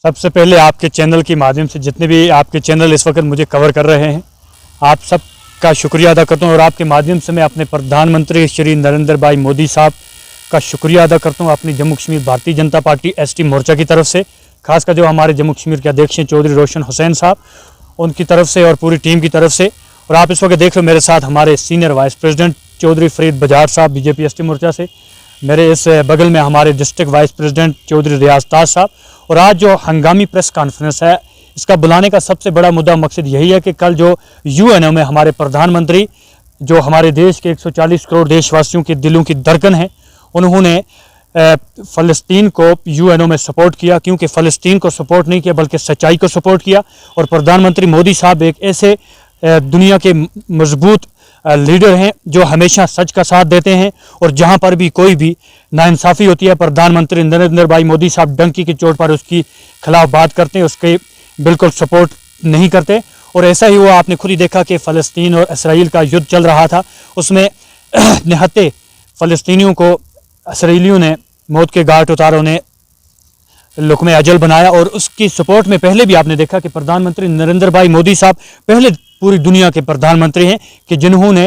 सबसे पहले आपके चैनल के माध्यम से जितने भी आपके चैनल इस वक्त मुझे कवर कर रहे हैं, आप सब का शुक्रिया अदा करता हूँ। और आपके माध्यम से मैं अपने प्रधानमंत्री श्री नरेंद्र भाई मोदी साहब का शुक्रिया अदा करता हूँ अपनी जम्मू कश्मीर भारतीय जनता पार्टी एसटी मोर्चा की तरफ से, खासकर जो हमारे जम्मू कश्मीर के अध्यक्ष हैं चौधरी रोशन हुसैन साहब, उनकी तरफ से और पूरी टीम की तरफ से। और आप इस वक्त देख लो मेरे साथ हमारे senior vice president Chaudhry Farid Bajaj साहब बीजेपी एसटी मोर्चा से, मेरे इस बगल में हमारे डिस्ट्रिक्ट वाइस प्रेसिडेंट चौधरी रियाज ताज साहब। और आज जो हंगामी प्रेस कॉन्फ्रेंस है, इसका बुलाने का सबसे बड़ा मुद्दा मकसद यही है कि कल जो यूएनओ में हमारे प्रधानमंत्री जो हमारे देश के 140 करोड़ देशवासियों के दिलों की धड़कन है, उन्होंने फ़लस्तीन को यूएनओ में सपोर्ट किया, क्योंकि फ़लस्तीन को सपोर्ट नहीं किया बल्कि सच्चाई को सपोर्ट किया। और प्रधानमंत्री मोदी साहब एक ऐसे दुनिया के मजबूत लीडर हैं जो हमेशा सच का साथ देते हैं, और जहां पर भी कोई भी नाइंसाफ़ी होती है प्रधानमंत्री नरेंद्र भाई मोदी साहब डंकी की चोट पर उसकी खिलाफ बात करते हैं, उसके बिल्कुल सपोर्ट नहीं करते। और ऐसा ही हुआ, आपने खुद ही देखा कि फ़लस्तीन और इसराइल का युद्ध चल रहा था, उसमें निहत्ते फ़लस्तीनियों को इसराइलियों ने मौत के घाट उतारा, उन्हें लुक़्मे अजल बनाया। और उसकी सपोर्ट में पहले भी आपने देखा कि प्रधानमंत्री नरेंद्र भाई मोदी साहब पहले पूरी दुनिया के प्रधानमंत्री हैं कि जिन्होंने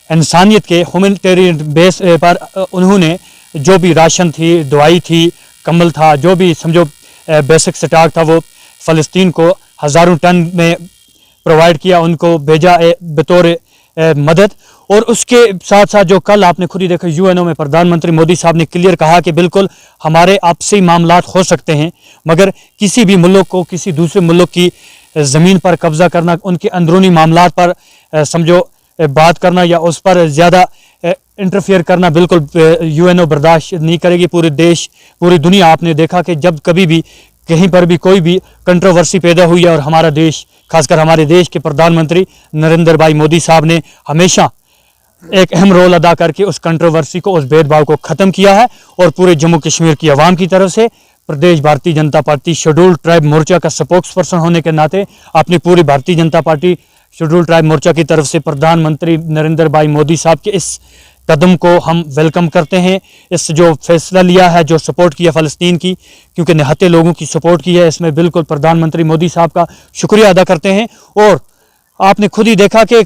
इंसानियत के ह्यूमैनिटेरियन बेस पर उन्होंने जो भी राशन थी, दवाई थी, कम्बल था, जो भी समझो बेसिक स्टॉक था, वो फ़लस्तीन को हज़ारों टन में प्रोवाइड किया, उनको भेजा बतौर मदद। और उसके साथ साथ जो कल आपने खुद ही देखा यूएनओ में प्रधानमंत्री मोदी साहब ने क्लियर कहा कि बिल्कुल हमारे आपसी मामलात हो सकते हैं, मगर किसी भी मुल्क को किसी दूसरे मुल्क की ज़मीन पर कब्ज़ा करना, उनके अंदरूनी मामलात पर समझो बात करना या उस पर ज़्यादा इंटरफेयर करना बिल्कुल यूएनओ बर्दाश्त नहीं करेगी। पूरे देश पूरी दुनिया आपने देखा कि जब कभी भी कहीं पर भी कोई भी कंट्रोवर्सी पैदा हुई है, और हमारा देश खासकर हमारे देश के प्रधानमंत्री नरेंद्र भाई मोदी साहब ने हमेशा एक अहम रोल अदा करके उस कंट्रोवर्सी को, उस भेदभाव को ख़त्म किया है। और पूरे जम्मू कश्मीर की आवाम की तरफ से प्रदेश Bharatiya Janata party scheduled tribe मोर्चा का स्पोक्स पर्सन होने के नाते अपनी पूरी Bharatiya Janata party scheduled tribe मोर्चा की तरफ से प्रधानमंत्री नरेंद्र भाई मोदी साहब के इस कदम को हम वेलकम करते हैं। इस जो फैसला लिया है, जो सपोर्ट किया फ़लस्तीन की, क्योंकि निहत्ते लोगों की सपोर्ट की है, इसमें बिल्कुल प्रधानमंत्री मोदी साहब का शुक्रिया अदा करते हैं। और आपने खुद ही देखा कि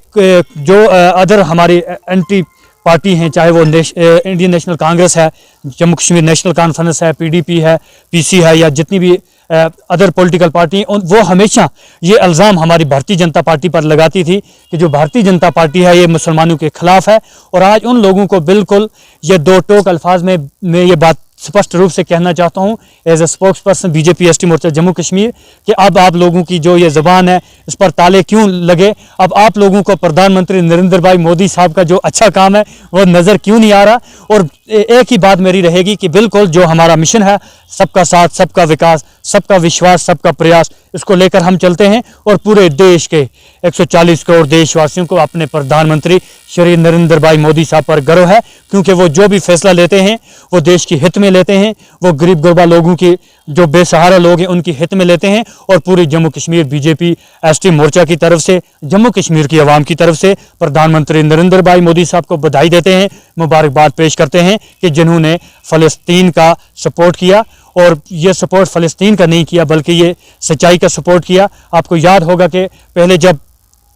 जो अदर हमारी एंटी पार्टी हैं, चाहे वो इंडियन नेशनल कांग्रेस है, जम्मू कश्मीर नेशनल कॉन्फ्रेंस है, पीडीपी है, पीसी है, या जितनी भी अदर पॉलिटिकल पार्टी, वो हमेशा ये इल्ज़ाम हमारी भारतीय जनता पार्टी पर लगाती थी कि जो भारतीय जनता पार्टी है ये मुसलमानों के ख़िलाफ़ है। और आज उन लोगों को बिल्कुल ये दो टोक अल्फाज में मैं ये बात स्पष्ट रूप से कहना चाहता हूँ as a spokesperson BJP ST Morcha Jammu Kashmir कि अब आप लोगों की जो ये ज़बान है इस पर ताले क्यों लगे। अब आप लोगों को प्रधानमंत्री नरेंद्र भाई मोदी साहब का जो अच्छा काम है वो नज़र क्यों नहीं आ रहा। और एक ही बात मेरी रहेगी कि बिल्कुल जो हमारा मिशन है, सबका साथ, सबका विकास, सबका विश्वास, सबका प्रयास, इसको लेकर हम चलते हैं। और पूरे देश के 140 करोड़ देशवासियों को अपने प्रधानमंत्री श्री नरेंद्र भाई मोदी साहब पर गर्व है, क्योंकि वो जो भी फैसला लेते हैं वो देश के हित में लेते हैं, वो गरीब गुरबा लोगों की, जो बेसहारा लोग हैं, उनकी हित में लेते हैं। और पूरी जम्मू कश्मीर बीजेपी एसटी मोर्चा की तरफ से, जम्मू कश्मीर की आवाम की तरफ से प्रधानमंत्री नरेंद्र भाई मोदी साहब को बधाई देते हैं, मुबारकबाद पेश करते हैं कि जिन्होंने फ़लस्तीन का सपोर्ट किया। और ये सपोर्ट फ़लस्तीन का नहीं किया बल्कि ये सच्चाई का सपोर्ट किया। आपको याद होगा कि पहले जब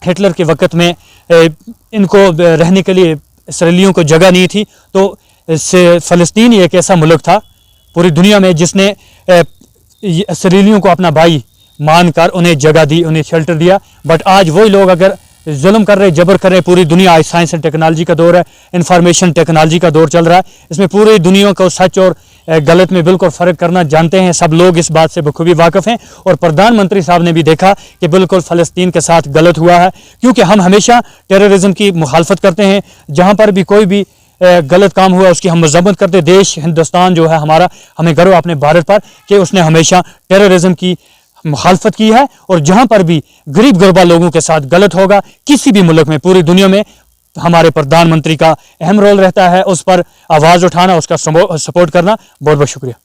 हिटलर के वक़्त में इनको रहने के लिए इसराइलियों को जगह नहीं थी, तो फ़लस्तीन एक ऐसा मुल्क था पूरी दुनिया में जिसने इसराइलियों को अपना भाई मानकर उन्हें जगह दी, उन्हें शेल्टर दिया। बट आज वही लोग अगर जुल्म कर रहे, जबर कर रहे, पूरी दुनिया आज साइंस एंड टेक्नोलॉजी का दौर है, इंफॉर्मेशन टेक्नोलॉजी का दौर चल रहा है, इसमें पूरी दुनिया को सच और गलत में बिल्कुल फ़र्क करना जानते हैं, सब लोग इस बात से बखूबी वाकिफ़ हैं। और प्रधानमंत्री साहब ने भी देखा कि बिल्कुल फ़लस्तीन के साथ गलत हुआ है, क्योंकि हम हमेशा टेररिज्म की मुखालफत करते हैं। जहाँ पर भी कोई भी गलत काम हुआ उसकी हम मजम्मत करते। देश हिंदुस्तान जो है हमारा, हमें गर्व अपने भारत पर कि उसने हमेशा टेररिज्म की मुखालफत की है। और जहाँ पर भी गरीब गुरबा लोगों के साथ गलत होगा किसी भी मुल्क में, पूरी दुनिया में, हमारे प्रधानमंत्री का अहम रोल रहता है उस पर आवाज़ उठाना, उसका सपोर्ट करना। बहुत बहुत शुक्रिया।